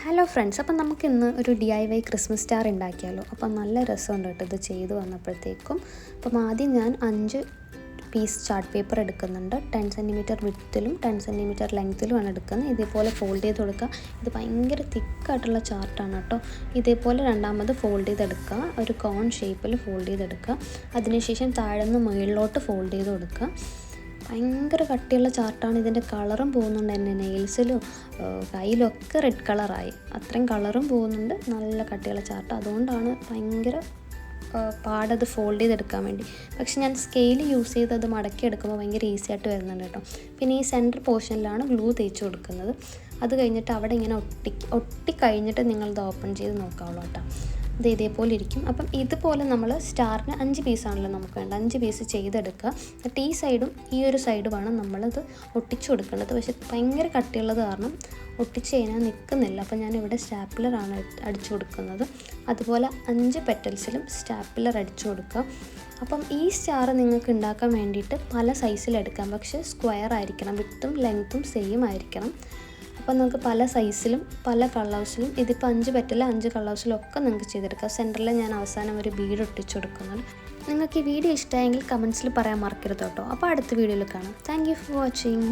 Hello friends, അപ്പം നമുക്കിന്ന് ഒരു DIY ക്രിസ്മസ് സ്റ്റാർ ഉണ്ടാക്കിയാലോ. അപ്പം നല്ല രസമുണ്ട് കേട്ടോ ഇത് ചെയ്ത് വന്നപ്പോഴത്തേക്കും. അപ്പം ആദ്യം ഞാൻ 5 പീസ് ചാർട്ട് പേപ്പർ എടുക്കുന്നുണ്ട്. 10 സെൻറ്റിമീറ്റർ വിഡ്ത്തിലും 10 സെൻറ്റിമീറ്റർ ലെങ്ത്തിലുമാണ് എടുക്കുന്നത്. ഇതേപോലെ ഫോൾഡ് ചെയ്ത് കൊടുക്കുക. ഇത് ഭയങ്കര തിക്കായിട്ടുള്ള ചാർട്ടാണ് കേട്ടോ. ഇതേപോലെ രണ്ടാമത് ഫോൾഡ് ചെയ്തെടുക്കുക, ഒരു കോൺ ഷേപ്പിൽ ഫോൾഡ് ചെയ്തെടുക്കുക. അതിനുശേഷം താഴെ നിന്ന് മുകളിലോട്ട് ഫോൾഡ് ചെയ്ത് കൊടുക്കുക. ഭയങ്കര കട്ടിയുള്ള ചാർട്ടാണ്. ഇതിൻ്റെ കളറും പോകുന്നുണ്ട്, എൻ്റെ നെയിൽസിലും കയ്യിലൊക്കെ റെഡ് കളറായി. അത്രയും കളറും പോകുന്നുണ്ട്. നല്ല കട്ടിയുള്ള ചാർട്ട്, അതുകൊണ്ടാണ് ഭയങ്കര പാടത് ഫോൾഡ് ചെയ്തെടുക്കാൻ വേണ്ടി. പക്ഷെ ഞാൻ സ്കെയിൽ യൂസ് ചെയ്ത് അത് മടക്കി എടുക്കുമ്പോൾ ഭയങ്കര ഈസി ആയിട്ട് വരുന്നുണ്ട് കേട്ടോ. പിന്നെ ഈ സെൻറ്റർ പോർഷനിലാണ് ഗ്ലൂ തേച്ച് കൊടുക്കുന്നത്. അത് കഴിഞ്ഞിട്ട് അവിടെ ഇങ്ങനെ ഒട്ടി കഴിഞ്ഞിട്ട് നിങ്ങളത് ഓപ്പൺ ചെയ്ത് നോക്കാവുള്ളൂ കേട്ടോ. ഇത് ഇതേപോലെ ഇരിക്കും. അപ്പം ഇതുപോലെ നമ്മൾ സ്റ്റാറിന് 5 പീസാണല്ലോ നമുക്ക് വേണ്ട. 5 പീസ് ചെയ്തെടുക്കുക. എന്നിട്ട് ഈ സൈഡും ഈ ഒരു സൈഡുമാണ് നമ്മളത് ഒട്ടിച്ചു കൊടുക്കേണ്ടത്. പക്ഷെ ഭയങ്കര കട്ടിയുള്ളത് കാരണം ഒട്ടിച്ച് കഴിഞ്ഞാൽ നിൽക്കുന്നില്ല. അപ്പം ഞാനിവിടെ സ്റ്റാപ്ലറാണ് അടിച്ചു കൊടുക്കുന്നത്. അതുപോലെ 5 പെറ്റൽസിലും സ്റ്റാപ്ലർ അടിച്ചു കൊടുക്കുക. അപ്പം ഈ സ്റ്റാർ നിങ്ങൾക്ക് ഉണ്ടാക്കാൻ വേണ്ടിയിട്ട് പല സൈസിലെടുക്കാം. പക്ഷേ സ്ക്വയർ ആയിരിക്കണം, വിഡ്ത്തും ലെങ്ത്തും സെയിം ആയിരിക്കണം. അപ്പോൾ നമുക്ക് പല സൈസിലും പല കളേഴ്സിലും, ഇതിപ്പോൾ 5 പെറ്റൽ 5 കളേഴ്സിലും ഒക്കെ നിങ്ങൾക്ക് ചെയ്തെടുക്കാം. സെൻറ്ററിൽ ഞാൻ അവസാനം ഒരു ബീഡ് ഒട്ടിച്ചു കൊടുക്കുന്നത്. നിങ്ങൾക്ക് ഈ വീഡിയോ ഇഷ്ടമായെങ്കിൽ കമൻസിൽ പറയാൻ മറക്കരുത് കേട്ടോ. അപ്പോൾ അടുത്ത വീഡിയോയിൽ കാണാം. Thank you for watching.